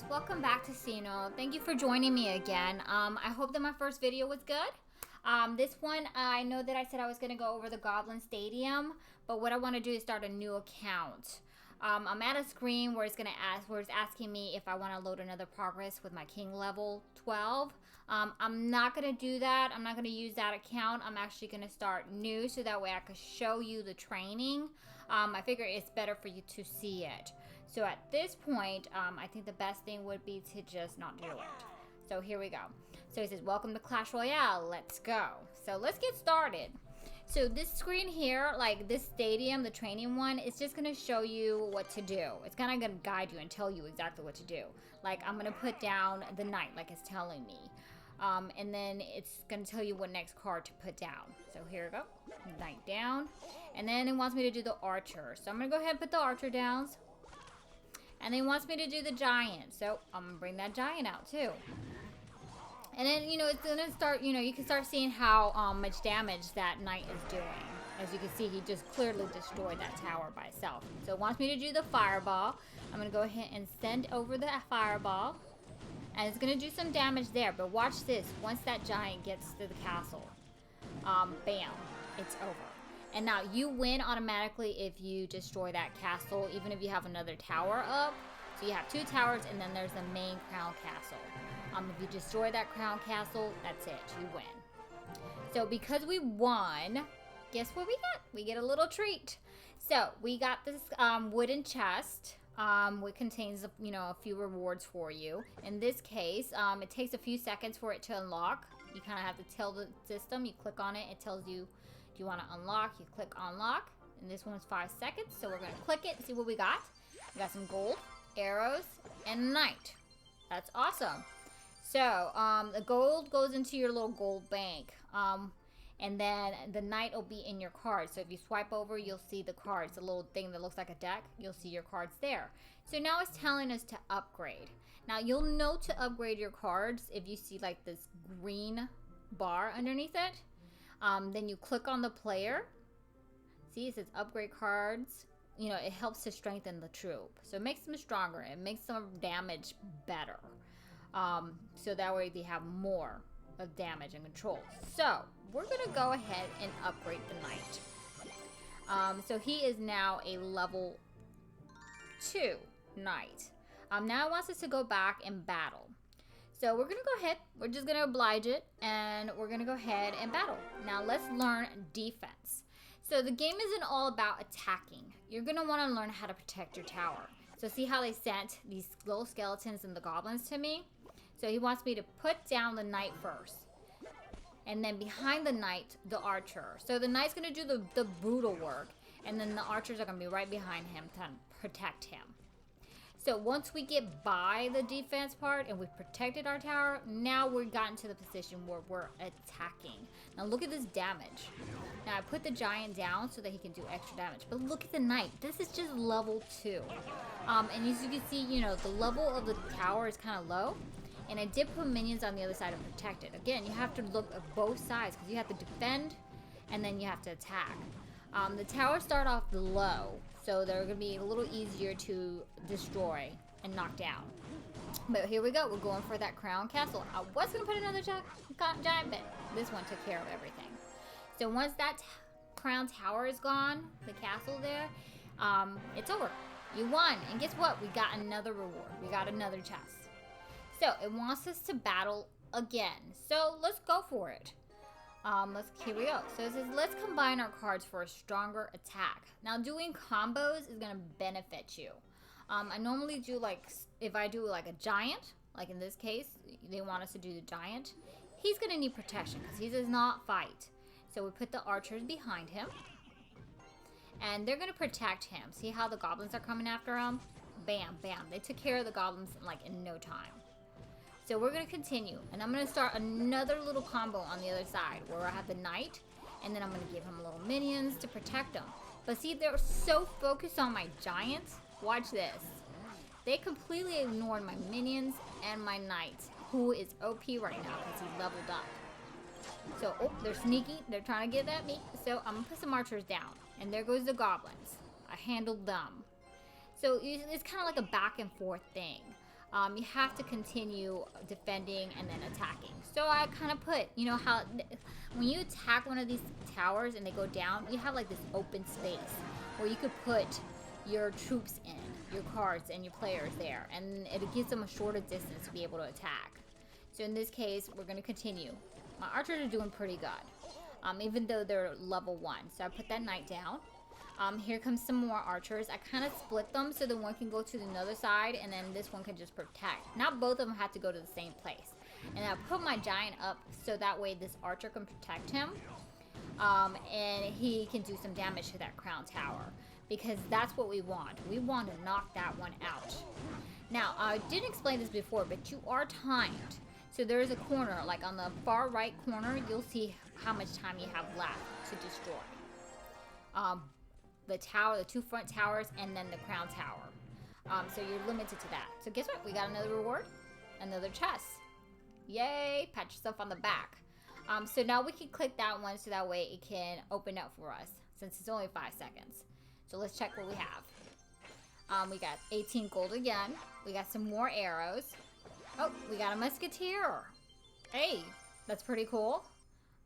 guys, welcome back to Sino. Thank you for joining me again. I hope that my first video was good. This one, I know that I said I was going to go over the Goblin Stadium, but what I want to do is start a new account. I'm at a screen where it's asking me if I want to load another progress with my King level 12. I'm not going to do that. I'm not going to use that account. I'm actually going to start new so that way I can show you the training. I figure it's better for you to see it. So at this point, I think the best thing would be to just not do it. So here we go. So it says, welcome to Clash Royale. Let's go. So let's get started. So this screen here, like this stadium, the training one, it's just going to show you what to do. It's kind of going to guide you and tell you exactly what to do. Like I'm going to put down the knight like it's telling me. And then it's going to tell you what next card to put down. So here we go. Knight down. And then it wants me to do the archer. So I'm going to go ahead and put the archer down. And then it wants me to do the giant. So I'm going to bring that giant out too. And then, you know, it's going to start, you know, you can start seeing how much damage that knight is doing. As you can see, he just clearly destroyed that tower by itself. So it wants me to do the fireball. I'm going to go ahead and send over the fireball. And it's going to do some damage there. But watch this. Once that giant gets to the castle, bam, it's over. And now you win automatically if you destroy that castle, even if you have another tower up. So you have two towers, and then there's the main crown castle. If you destroy that crown castle, that's it. You win. So because we won, guess what we get? We get a little treat. So we got this wooden chest, which contains, you know, a few rewards for you. In this case, it takes a few seconds for it to unlock. You kind of have to tell the system. You click on it. It tells you, do you want to unlock? You click unlock. And this one's 5 seconds. So we're going to click it and see what we got. We got some gold, arrows, and knight. That's awesome. So, the gold goes into your little gold bank. And then the knight will be in your cards. So if you swipe over, you'll see the cards. The little thing that looks like a deck. You'll see your cards there. So now it's telling us to upgrade. Now, you'll know to upgrade your cards if you see like this green bar underneath it. Then you click on the player. See, it says upgrade cards. You know, it helps to strengthen the troop. So it makes them stronger. It makes some damage better. So that way they have more of damage and control. So we're going to go ahead and upgrade the knight. So he is now a level 2 knight. Now it wants us to go back and battle. So we're going to go ahead. We're just going to oblige it. And we're going to go ahead and battle. Now let's learn defense. So the game isn't all about attacking. You're going to want to learn how to protect your tower. So see how they sent these little skeletons and the goblins to me? So he wants me to put down the knight first. And then behind the knight, the archer. So the knight's going to do the brutal work. And then the archers are going to be right behind him to protect him. So once we get by the defense part and we've protected our tower, now we've gotten to the position where we're attacking. Now look at this damage. Now I put the giant down so that he can do extra damage. But look at the knight. This is just level 2. And as you can see, you know, the level of the tower is kind of low. And I did put minions on the other side and protect it. Again, you have to look at both sides because you have to defend and then you have to attack. The towers start off low, so they're going to be a little easier to destroy and knock down. But here we go. We're going for that crown castle. I was going to put another giant bit. This one took care of everything. So once that crown tower is gone, the castle there, it's over. You won. And guess what? We got another reward. We got another chest. So it wants us to battle again. So let's go for it. Here we go. So it says, let's combine our cards for a stronger attack. Now doing combos is going to benefit you. I normally do like, if I do like a giant, like in this case, they want us to do the giant. He's going to need protection because he does not fight. So we put the archers behind him. And they're going to protect him. See how the goblins are coming after him? Bam, bam. They took care of the goblins like in no time. So we're going to continue. And I'm going to start another little combo on the other side where I have the knight. And then I'm going to give him little minions to protect him. But see, they're so focused on my giants. Watch this. They completely ignored my minions and my knight, who is OP right now because he's leveled up. So, oh, they're sneaky. They're trying to get at me. So I'm going to put some archers down. And there goes the goblins. I handled them. So it's kind of like a back and forth thing. You have to continue defending and then attacking. So I kind of put, you know how when you attack one of these towers and they go down, you have like this open space where you could put your troops in, your cards and your players there, and it gives them a shorter distance to be able to attack. So in this case, we're going to continue. My archers are doing pretty good, even though they're level 1. So I put that knight down. Here comes some more archers. I kind of split them so that one can go to the other side and then this one can just protect. Not both of them have to go to the same place. And I put my giant up so that way this archer can protect him. And he can do some damage to that crown tower. Because that's what we want. We want to knock that one out. Now, I didn't explain this before, but you are timed. So there is a corner, like on the far right corner, you'll see how much time you have left to destroy. The tower, the 2 front towers, and then the crown tower. So you're limited to that. So guess what? We got another reward. Another chest. Yay! Pat yourself on the back. So now we can click that one so that way it can open up for us. Since it's only 5 seconds. So let's check what we have. We got 18 gold again. We got some more arrows. Oh, we got a musketeer. Hey, that's pretty cool.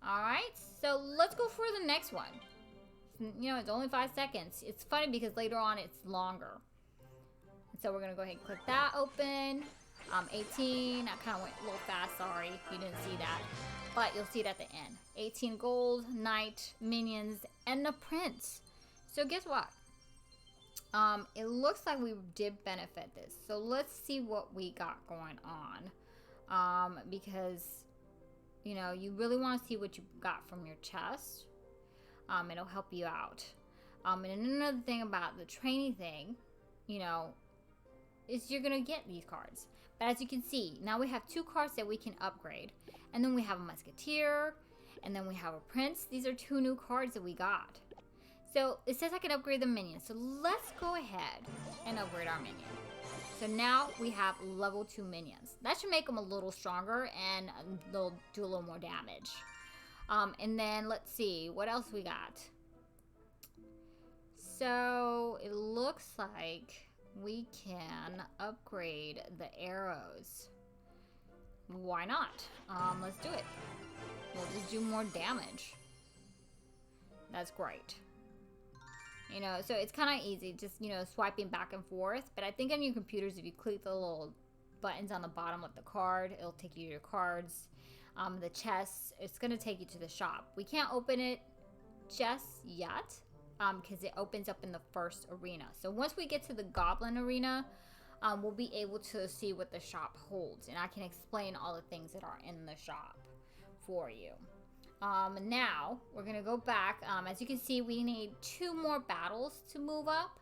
Alright, so let's go for the next one. You know, it's only 5 seconds. It's funny because later on it's longer. And so we're going to go ahead and click that open. 18. I kind of went a little fast, sorry if you didn't see that. But you'll see it at the end. 18 gold, knight, minions, and the prince. So guess what? It looks like we did benefit this. So let's see what we got going on. Because, you know, you really want to see what you got from your chest. It'll help you out. And another thing about the training thing, you know, is you're going to get these cards. But as you can see, now we have 2 cards that we can upgrade. And then we have a musketeer. And then we have a prince. These are 2 new cards that we got. So it says I can upgrade the minion. So let's go ahead and upgrade our minion. So now we have level 2 minions. That should make them a little stronger and they'll do a little more damage. And then let's see what else we got. So it looks like we can upgrade the arrows. Why not? Let's do it. We'll just do more damage. That's great. You know, so it's kind of easy, just, you know, swiping back and forth. But I think on your computers, if you click the little buttons on the bottom of the card, it'll take you to your cards. The chests, it's going to take you to the shop. We can't open it just yet because it opens up in the first arena. So once we get to the goblin arena, we'll be able to see what the shop holds. And I can explain all the things that are in the shop for you. Now, we're going to go back. As you can see, we need 2 more battles to move up.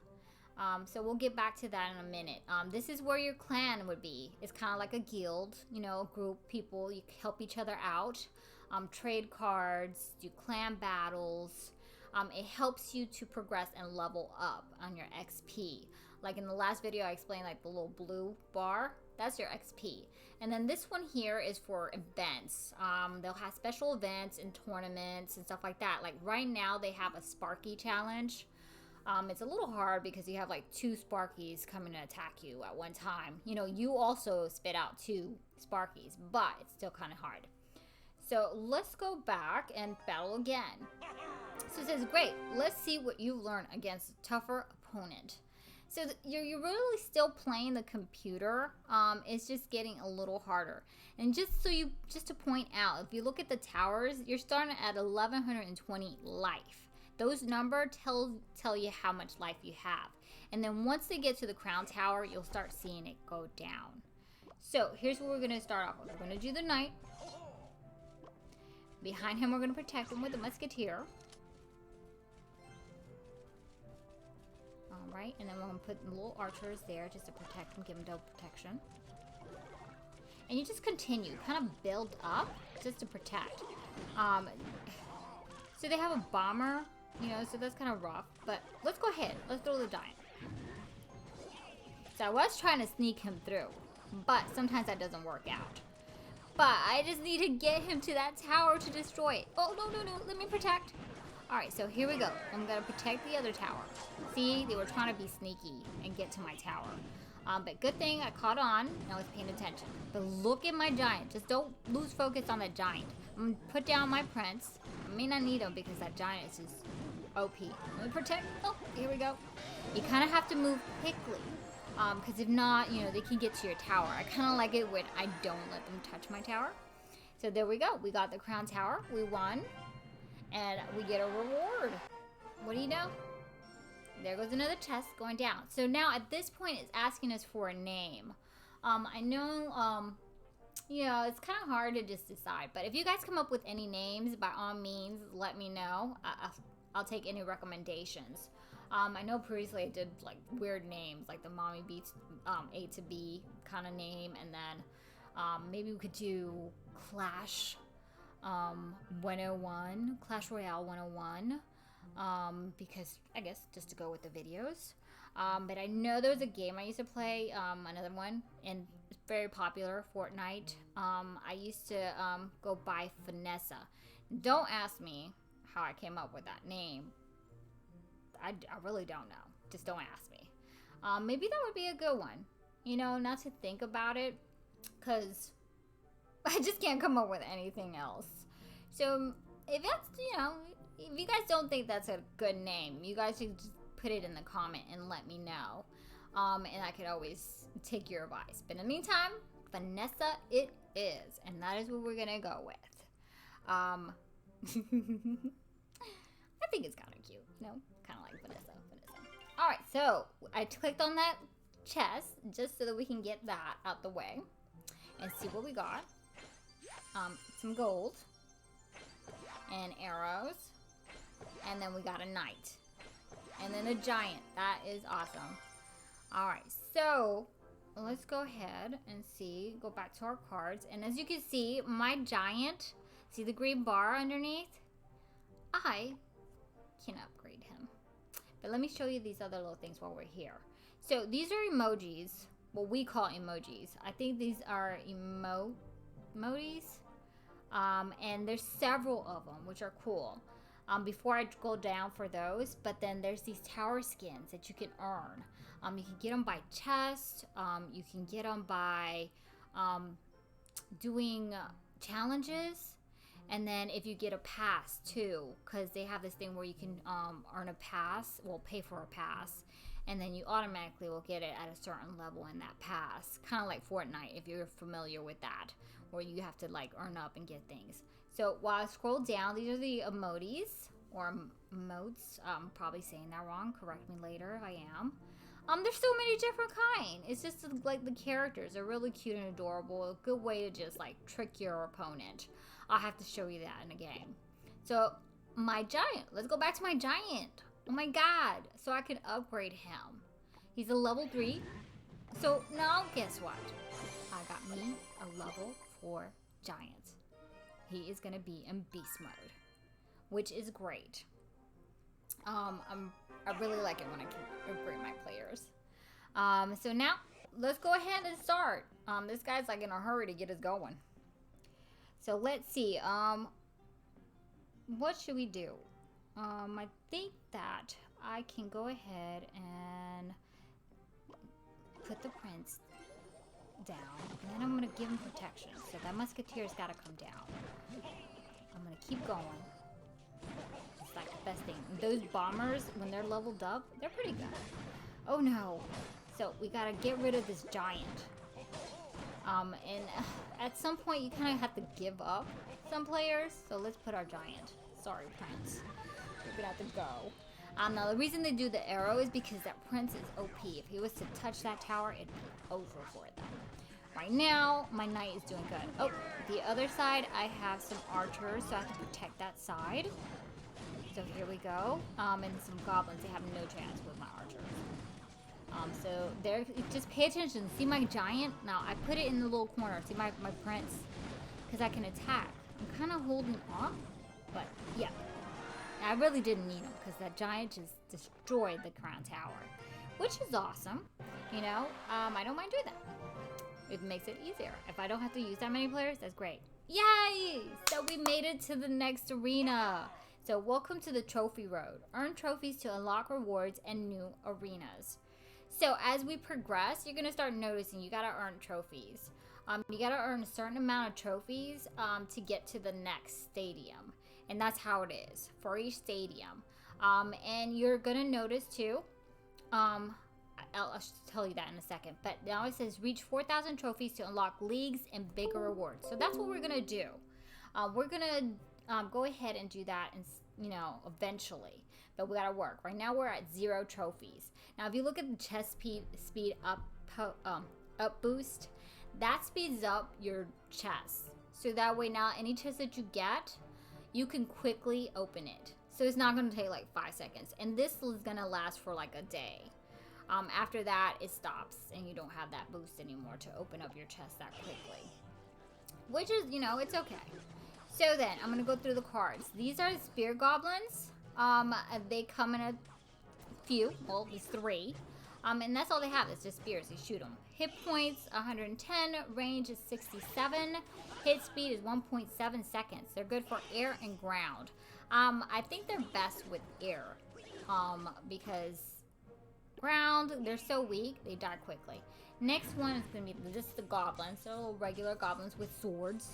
So we'll get back to that in a minute. This is where your clan would be. It's kind of like a guild, you know, a group of people. You help each other out. Trade cards, do clan battles. It helps you to progress and level up on your XP. Like in the last video, I explained like the little blue bar. That's your XP. And then this one here is for events. They'll have special events and tournaments and stuff like that. Like right now they have a Sparky challenge. It's a little hard because you have like 2 Sparkies coming to attack you at one time. You know, you also spit out 2 Sparkies, but it's still kind of hard. So let's go back and battle again. So it says, great, let's see what you learn against a tougher opponent. So you're really still playing the computer. It's just getting a little harder. And just to point out, if you look at the towers, you're starting at 1120 life. Those numbers tell you how much life you have. And then once they get to the crown tower, you'll start seeing it go down. So here's what we're going to start off with. We're going to do the knight. Behind him, we're going to protect him with the musketeer. Alright, and then we're going to put the little archers there just to protect him, give him double protection. And you just continue, kind of build up just to protect. So they have a bomber, you know, so that's kind of rough. But let's go ahead. Let's throw the giant. So I was trying to sneak him through, but sometimes that doesn't work out. But I just need to get him to that tower to destroy it. Oh, no, let me protect. Alright, so here we go. I'm going to protect the other tower. See, they were trying to be sneaky and get to my tower. But good thing I caught on and I was paying attention. But look at my giant. Just don't lose focus on that giant. I'm going to put down my prince. I may not need him because that giant is just OP. Let me protect. Oh, here we go. You kind of have to move quickly. Because if not, you know, they can get to your tower. I kind of like it when I don't let them touch my tower. So there we go. We got the crown tower. We won. And we get a reward. What do you know? There goes another chest going down. So now at this point, it's asking us for a name. I know, you know, it's kind of hard to just decide. But if you guys come up with any names, by all means, let me know. I'll take any recommendations. I know previously I did like weird names, like the Mommy Beats A to B kind of name. And then maybe we could do Clash 101, Clash Royale 101. Because I guess just to go with the videos. But I know there was a game I used to play, another one, and it's very popular, Fortnite. I used to go by Vanessa. Don't ask me how I came up with that name. I really don't know. Just don't ask me. Maybe that would be a good one. You know, not to think about it, because I just can't come up with anything else. So if that's, you know, if you guys don't think that's a good name, you guys should just put it in the comment and let me know. And I could always take your advice. But in the meantime, Vanessa it is. And that is what we're going to go with. I think it's kind of cute, you know? Kind of like Vanessa. Alright, so I clicked on that chest just so that we can get that out the way. And see what we got. Some gold. And arrows. And then we got a knight. And then a giant. That is awesome. Alright, so let's go ahead and see. Go back to our cards. And as you can see, my giant, see the green bar underneath? I can upgrade him. But let me show you these other little things while we're here. So these are emojis. What we call emojis. I think these are emojis. And there's several of them, which are cool. Before I go down for those, but then there's these tower skins that you can earn. You can get them by chest. You can get them by doing challenges. And then if you get a pass too, because they have this thing where you can earn a pass, well, pay for a pass. And then you automatically will get it at a certain level in that pass. Kind of like Fortnite, if you're familiar with that, where you have to like earn up and get things. So while I scroll down, these are the emojis, or emotes. I'm probably saying that wrong. Correct me later if I am. There's so many different kinds. It's just like the characters are really cute and adorable. A good way to just like trick your opponent. I'll have to show you that in a game. So my giant, let's go back to my giant. Oh my god, so I could upgrade him. He's a level 3. So now guess what? I got me a level 4 giant. He is gonna be in beast mode, which is great. I really like it when I can upgrade my players. So now let's go ahead and start. This guy's like in a hurry to get us going. So let's see. What should we do? I think that I can go ahead and put the prince down, and then I'm gonna give him protection. So that musketeer's gotta come down. I'm gonna keep going. It's like the best thing. Those bombers, when they're leveled up, they're pretty good. Oh no! So we gotta get rid of this giant. And at some point you kind of have to give up some players. So let's put our giant. Sorry, Prince. You're gonna have to go. Now the reason they do the arrow is because that Prince is OP. If he was to touch that tower, it'd be over for them. Right now, my knight is doing good. Oh, the other side, I have some archers, so I have to protect that side. So here we go. And some goblins, they have no chance with my archers. So there, just pay attention. See my giant? Now, I put it in the little corner. See my prince? Because I can attack. I'm kind of holding off, but yeah. I really didn't need him because that giant just destroyed the crown tower, which is awesome. You know, I don't mind doing that. It makes it easier. If I don't have to use that many players, that's great. Yay! So we made it to the next arena. So welcome to the trophy road. Earn trophies to unlock rewards and new arenas. So as we progress, you're gonna start noticing you gotta earn trophies. You gotta earn a certain amount of trophies to get to the next stadium, and that's how it is for each stadium. And you're gonna notice too. I'll tell you that in a second. But now it says reach 4,000 trophies to unlock leagues and bigger rewards. So that's what we're gonna do. We're gonna go ahead and do that, and eventually. But we gotta work. Right now we're at 0 trophies. Now if you look at the chest speed up boost, that speeds up your chest. So that way now any chest that you get, you can quickly open it. So it's not gonna take like 5 seconds. And this is gonna last for like a day. After that, it stops and you don't have that boost anymore to open up your chest that quickly. Which is, it's okay. So then, I'm going to go through the cards. These are the spear goblins. They come in a few. Well, there's 3. And that's all they have. It's just spears. You shoot them. Hit points, 110. Range is 67. Hit speed is 1.7 seconds. They're good for air and ground. I think they're best with air. Because ground, they're so weak, they die quickly. Next one is going to be just the goblins. So little regular goblins with swords.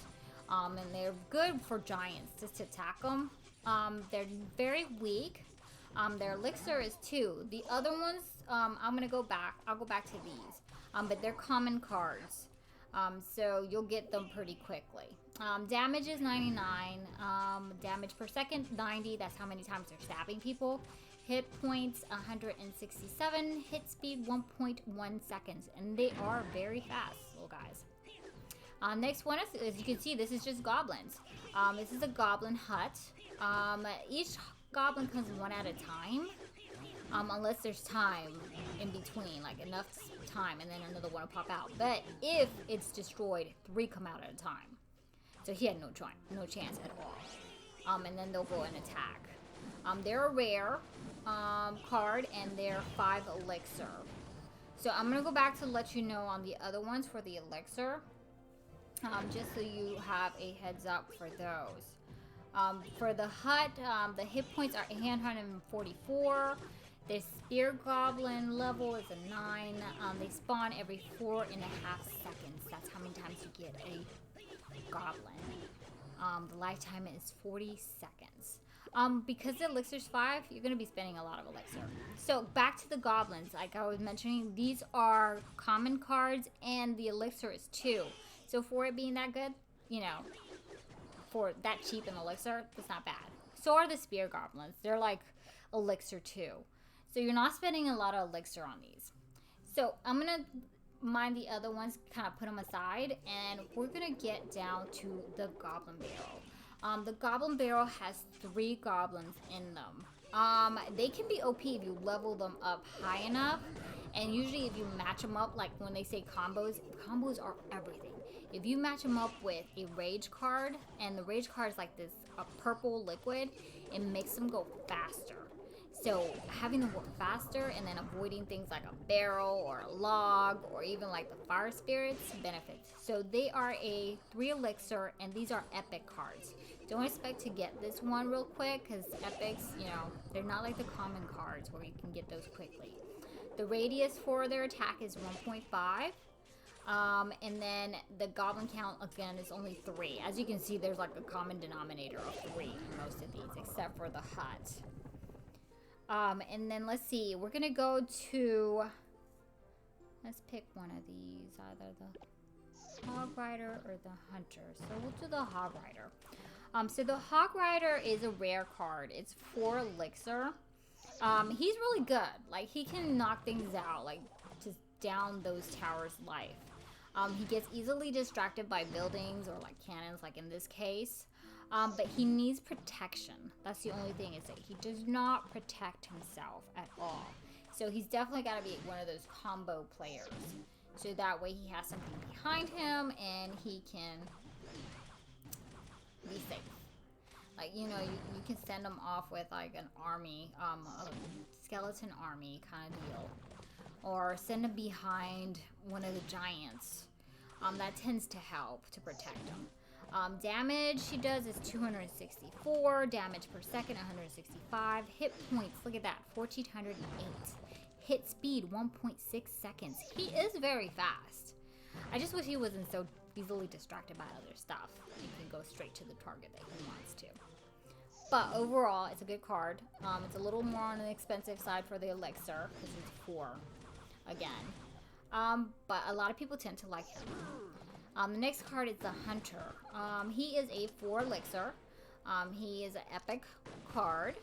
And they're good for giants, just to attack them. They're very weak. Their elixir is 2. The other ones, I'm going to go back. I'll go back to these. But they're common cards. So you'll get them pretty quickly. Damage is 99. Damage per second, 90. That's how many times they're stabbing people. Hit points, 167. Hit speed, 1.1 seconds. And they are very fast, little guys. Next one is, as you can see, this is just goblins. This is a goblin hut. Each goblin comes one at a time. Unless there's time in between, like enough time, and then another one will pop out. But if it's destroyed, 3 come out at a time. So he had no chance at all. And then they'll go and attack. They're a rare card, and they're 5 elixir. So I'm gonna go back to let you know on the other ones for the elixir. Just so you have a heads up for those. For the hut, the hit points are 844. The spear goblin level is a 9. They spawn every 4.5 seconds. That's how many times you get a goblin. The lifetime is 40 seconds. Because the elixir's 5, you're going to be spending a lot of elixir. So back to the goblins. Like I was mentioning, these are common cards, and the elixir is 2. So for it being that good, for that cheap an elixir, that's not bad. So are the spear goblins. They're like elixir 2. So you're not spending a lot of elixir on these. So I'm going to mind the other ones, kind of put them aside, and we're going to get down to the goblin barrel. The goblin barrel has 3 goblins in them. They can be OP if you level them up high enough. And usually if you match them up, like when they say combos are everything. If you match them up with a rage card, and the rage card is like this a purple liquid, it makes them go faster. So having them work faster and then avoiding things like a barrel or a log or even like the fire spirits benefits. So they are a 3 elixir, and these are epic cards. Don't expect to get this one real quick, because epics, they're not like the common cards where you can get those quickly. The radius for their attack is 1.5. And then the goblin count, again, is only 3. As you can see, there's like a common denominator of 3 in most of these, except for the hut. And then let's see, we're going to go to, let's pick one of these, either the Hog Rider or the Hunter. So we'll do the Hog Rider. So the Hog Rider is a rare card. It's 4 elixir. He's really good. Like, he can knock things out, like, just down those towers' life. He gets easily distracted by buildings or, like, cannons, like in this case. But he needs protection. That's the only thing, is that he does not protect himself at all. So he's definitely got to be one of those combo players. So that way he has something behind him and he can be safe. Like, you can send him off with like an army, a skeleton army kind of deal. Or send him behind one of the giants. That tends to help to protect him. Damage she does is 264. Damage per second, 165. Hit points, look at that, 1,408. hit speed 1.6 seconds. He is very fast. I just wish he wasn't so easily distracted by other stuff. He can go straight to the target that he wants to. But overall, it's a good card. It's a little more on the expensive side for the elixir because it's 4 again. But a lot of people tend to like him. The next card is the Hunter. He is a 4 elixir. He is an epic card.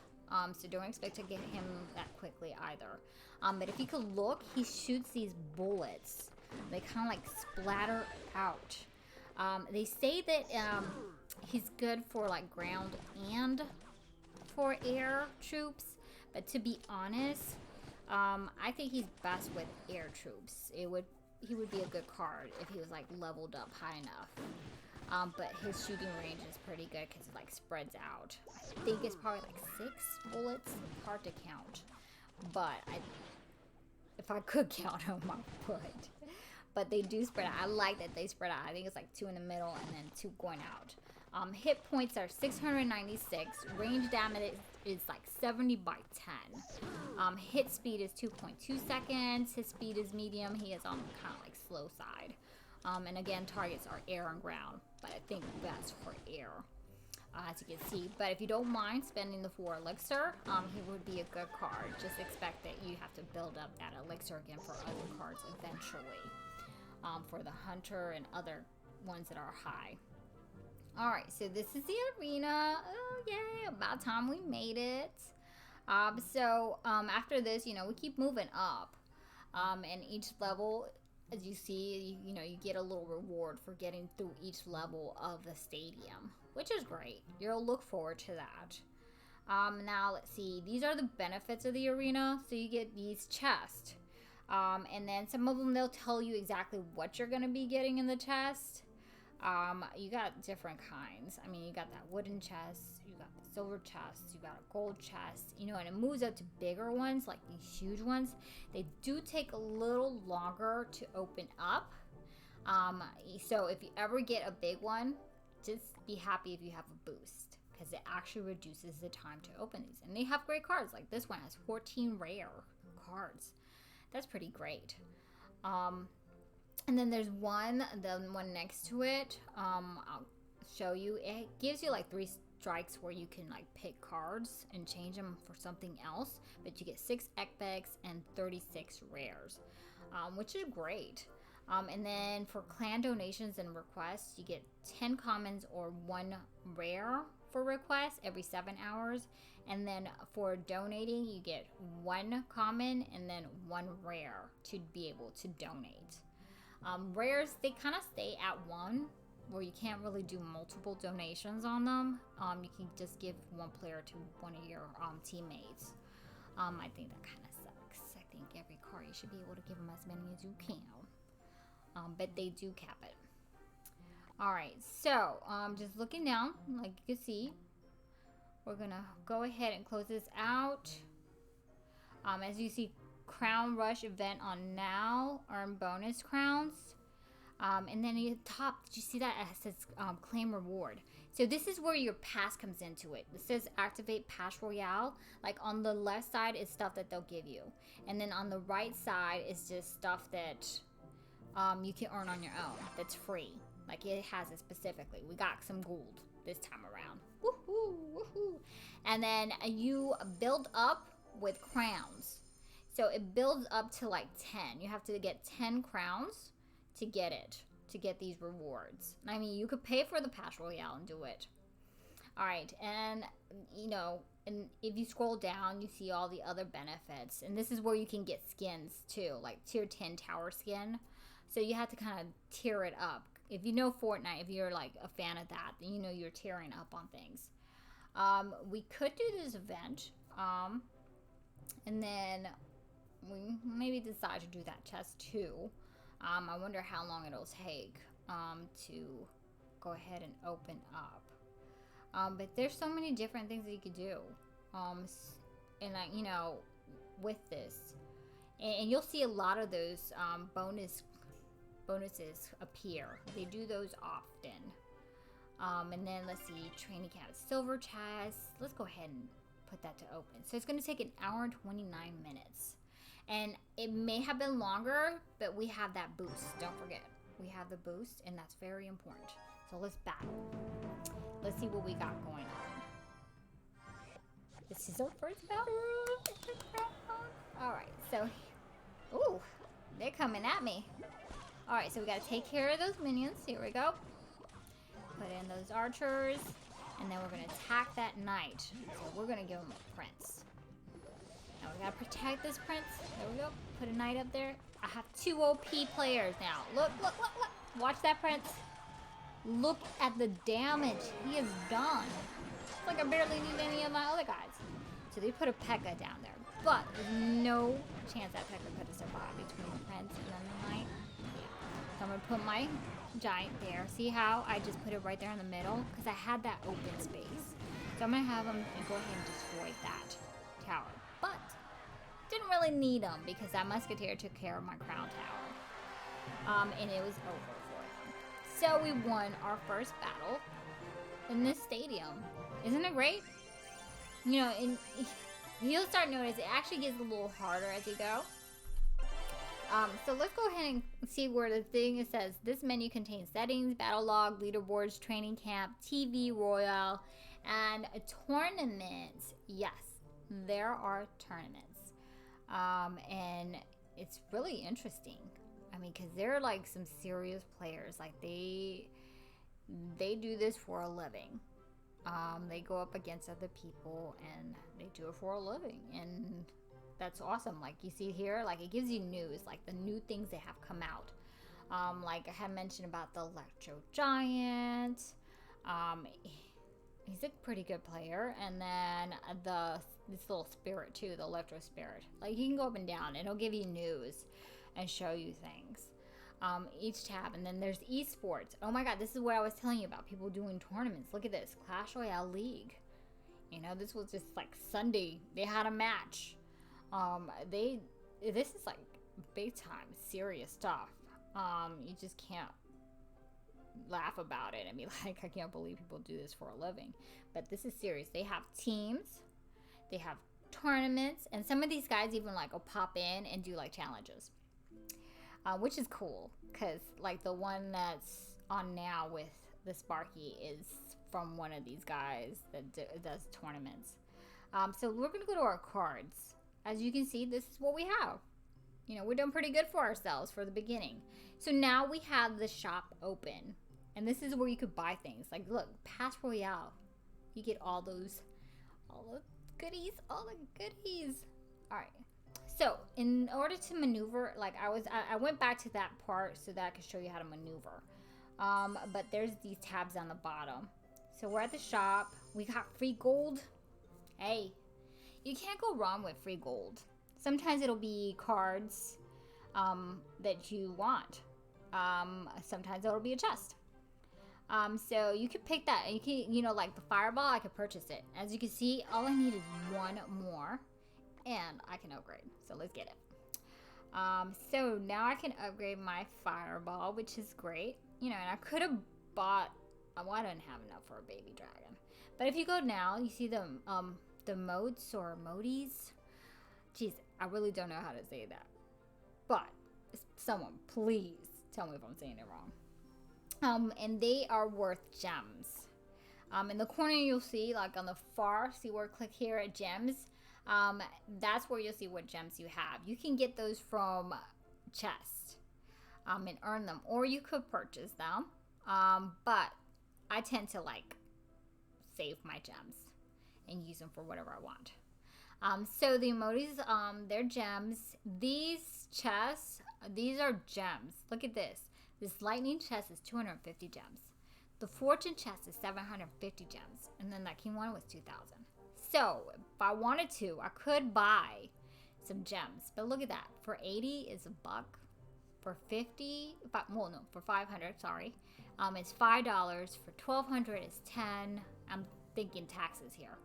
So don't expect to get him that quickly either. But if you could look, he shoots these bullets. They kind of like splatter out. They say that he's good for like ground and for air troops. But to be honest, I think he's best with air troops. He would be a good card if he was like leveled up high enough. But his shooting range is pretty good because it like spreads out. I think it's probably like 6 bullets. It's hard to count. But if I could count them, I would. But they do spread out. I like that they spread out. I think it's like 2 in the middle and then 2 going out. Hit points are 696. Range damage is like 70 by 10. Hit speed is 2.2 seconds. His speed is medium. He is on kind of like slow side. And again, targets are air and ground, but I think best for air, as you can see. But if you don't mind spending the 4 elixir, he would be a good card. Just expect that you have to build up that elixir again for other cards eventually, for the Hunter and other ones that are high. All right, so this is the arena. Oh, yay, about time we made it. After this, we keep moving up. And each level, as you see, you get a little reward for getting through each level of the stadium, which is great. You'll look forward to that. Now, let's see. These are the benefits of the arena. So you get these chests. And then some of them, they'll tell you exactly what you're going to be getting in the chest. You got different kinds. I mean, you got that wooden chest, you got the silver chest, you got a gold chest, and it moves up to bigger ones, like these huge ones. They do take a little longer to open up. So if you ever get a big one, just be happy if you have a boost, because it actually reduces the time to open these. And they have great cards. Like this one has 14 rare cards. That's pretty great. And then there's the one next to it. I'll show you. It gives you like 3 strikes where you can like pick cards and change them for something else. But you get 6 epics and 36 rares, which is great. And then for clan donations and requests, you get 10 commons or 1 rare for requests every 7 hours. And then for donating, you get 1 common and then 1 rare to be able to donate. Rares, they kind of stay at 1, where you can't really do multiple donations on them. You can just give 1 player to one of your teammates. I think that kind of sucks. I think every card you should be able to give them as many as you can. But they do cap it. Alright, so just looking down, like you can see, we're going to go ahead and close this out. As you see, Crown Rush event on now, earn bonus crowns. And then at the top, did you see that? It says claim reward. So this is where your pass comes into it. It says activate Pass Royale. Like on the left side is stuff that they'll give you. And then on the right side is just stuff that you can earn on your own. That's free. Like it has it specifically. We got some gold this time around. Woohoo, woohoo. And then you build up with crowns. So it builds up to like 10. You have to get 10 crowns to get it, to get these rewards. I mean, you could pay for the Pass Royale and do it. All right, and and if you scroll down, you see all the other benefits. And this is where you can get skins too, like tier 10 tower skin. So you have to kind of tier it up. If you know Fortnite, if you're like a fan of that, then you're tiering up on things. We could do this event, and then we maybe decide to do that chest too. I wonder how long it'll take to go ahead and open up. But there's so many different things that you could do. And with this, and you'll see a lot of those bonuses appear. They do those often. And then let's see, training camp silver chest. Let's go ahead and put that to open. So it's going to take 1 hour and 29 minutes. And it may have been longer, but we have that boost. Don't forget, we have the boost, and that's very important. So let's battle. Let's see what we got going on. This is our first battle. All right, so, ooh, they're coming at me. All right, so we gotta take care of those minions. Here we go. Put in those archers, and then we're gonna attack that knight. So we're gonna give him a prince. Now we gotta protect this prince. There we go. Put a knight up there. I have 2 OP players now. Look, look, look, look. Watch that prince. Look at the damage he has done. It's like I barely need any of my other guys. So they put a P.E.K.K.A down there. But there's no chance that P.E.K.K.A could have survived between the prince and then the knight. Yeah. So I'm gonna put my giant there. See how I just put it right there in the middle? Because I had that open space. So I'm gonna have him go ahead and destroy that tower. But didn't really need them because that musketeer took care of my crown tower. And it was over for them. So we won our first battle in this stadium. Isn't it great? You know, and you'll start noticing it actually gets a little harder as you go. So let's go ahead and see where the thing it says. This menu contains settings, battle log, leaderboards, training camp, TV, Royale, and tournaments. Yes, there are tournaments. And it's really interesting. I mean, because they're like some serious players. Like they do this for a living. They go up against other people and they do it for a living. And that's awesome. Like you see here, like it gives you news, like the new things that have come out. Like I had mentioned about the Electro Giant. He's a pretty good player. And then this little spirit too, the Electro Spirit. Like you can go up and down and it'll give you news and show you things. Each tab. And then there's esports. Oh my god, this is what I was telling you about, people doing tournaments. Look at this, Clash Royale League. You know, this was just like Sunday. They had a match. This is like big time serious stuff. You just can't laugh about it and be like, I can't believe people do this for a living. But this is serious. They have teams, they have tournaments, and some of these guys even like will pop in and do like challenges, which is cool because like the one that's on now with the Sparky is from one of these guys that does tournaments. So we're gonna go to our cards. As you can see, this is what we have. You know, we're doing pretty good for ourselves for the beginning. So now we have the shop open. And this is where you could buy things. Like, look, Pass Royale. You get all the goodies, all the goodies. All right. So, in order to maneuver, like I went back to that part so that I could show you how to maneuver. But there's these tabs on the bottom. So we're at the shop. We got free gold. Hey, you can't go wrong with free gold. Sometimes it'll be cards that you want. Sometimes it'll be a chest. So you can pick that. You can, you know, like the fireball, I could purchase it. As you can see, all I need is one more and I can upgrade. So let's get it. So now I can upgrade my fireball, which is great. You know, and I could have bought, well, I didn't have enough for a baby dragon. But if you go now, you see the modes or modies. Jeez, I really don't know how to say that. But someone please tell me if I'm saying it wrong. And they are worth gems. In the corner you'll see, like on the far, see where click here at gems. That's where you'll see what gems you have. You can get those from chests and earn them, or you could purchase them. But I tend to like save my gems and use them for whatever I want. So the emojis, they're gems. These chests, these are gems. Look at this. This lightning chest is 250 gems. The fortune chest is 750 gems. And then that king one was 2,000. So if I wanted to, I could buy some gems. But look at that. For 80 is $1. For 50, well no, for 500, sorry. It's $5. For 1,200 is 10. I'm thinking taxes here.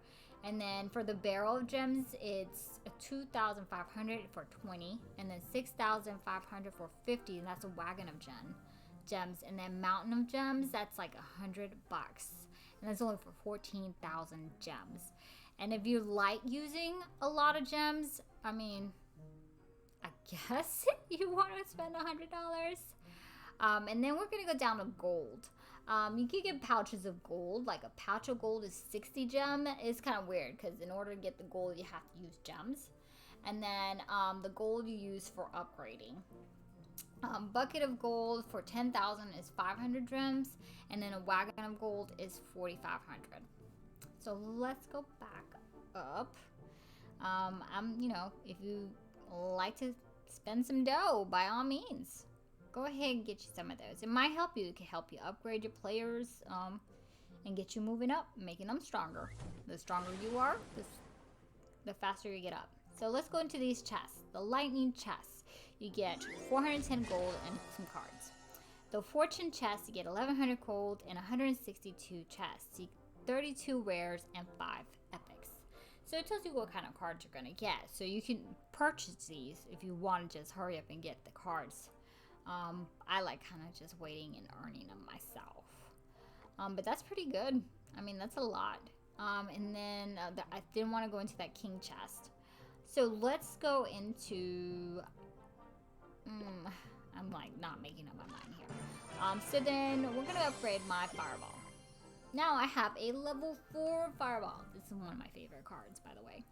And then for the barrel of gems, it's 2,500 for 20, and then 6,500 for 50, and that's a wagon of gems. And then mountain of gems, that's like $100, and that's only for 14,000 gems. And if you like using a lot of gems, I mean, I guess you want to spend $100. And then we're going to go down to gold. You can get pouches of gold. Like a pouch of gold is 60 gem. It's kind of weird because in order to get the gold, you have to use gems. And then the gold you use for upgrading. Bucket of gold for 10,000 is 500 gems. And then a wagon of gold is 4,500. So let's go back up. If you like to spend some dough, by all means, go ahead and get you some of those. It might help you. It can help you upgrade your players and get you moving up, making them stronger. The stronger you are, the faster you get up. So let's go into these chests. The lightning chests, you get 410 gold and some cards. The fortune chest, you get 1100 gold and 162 chests. You 32 rares and 5 epics. So it tells you what kind of cards you're going to get. So you can purchase these if you want to just hurry up and get the cards. I like kind of just waiting and earning them myself. But that's pretty good. I mean, that's a lot. And then I didn't want to go into that king chest. So let's go into... I'm like not making up my mind here. So then we're going to upgrade my fireball. Now I have a level 4 fireball. This is one of my favorite cards, by the way.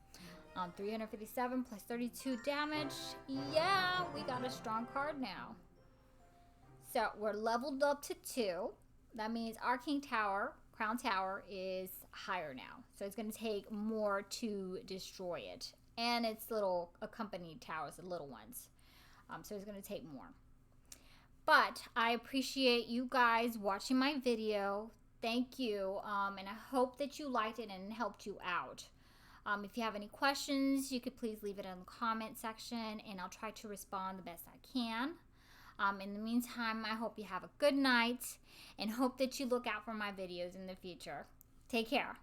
357 plus 32 damage. Yeah, we got a strong card now. So we're leveled up to 2. That means our crown tower, is higher now. So it's going to take more to destroy it. And its little accompanied towers, the little ones. So it's going to take more. But I appreciate you guys watching my video. Thank you, and I hope that you liked it and it helped you out. If you have any questions, you could please leave it in the comment section, and I'll try to respond the best I can. In the meantime, I hope you have a good night, and hope that you look out for my videos in the future. Take care.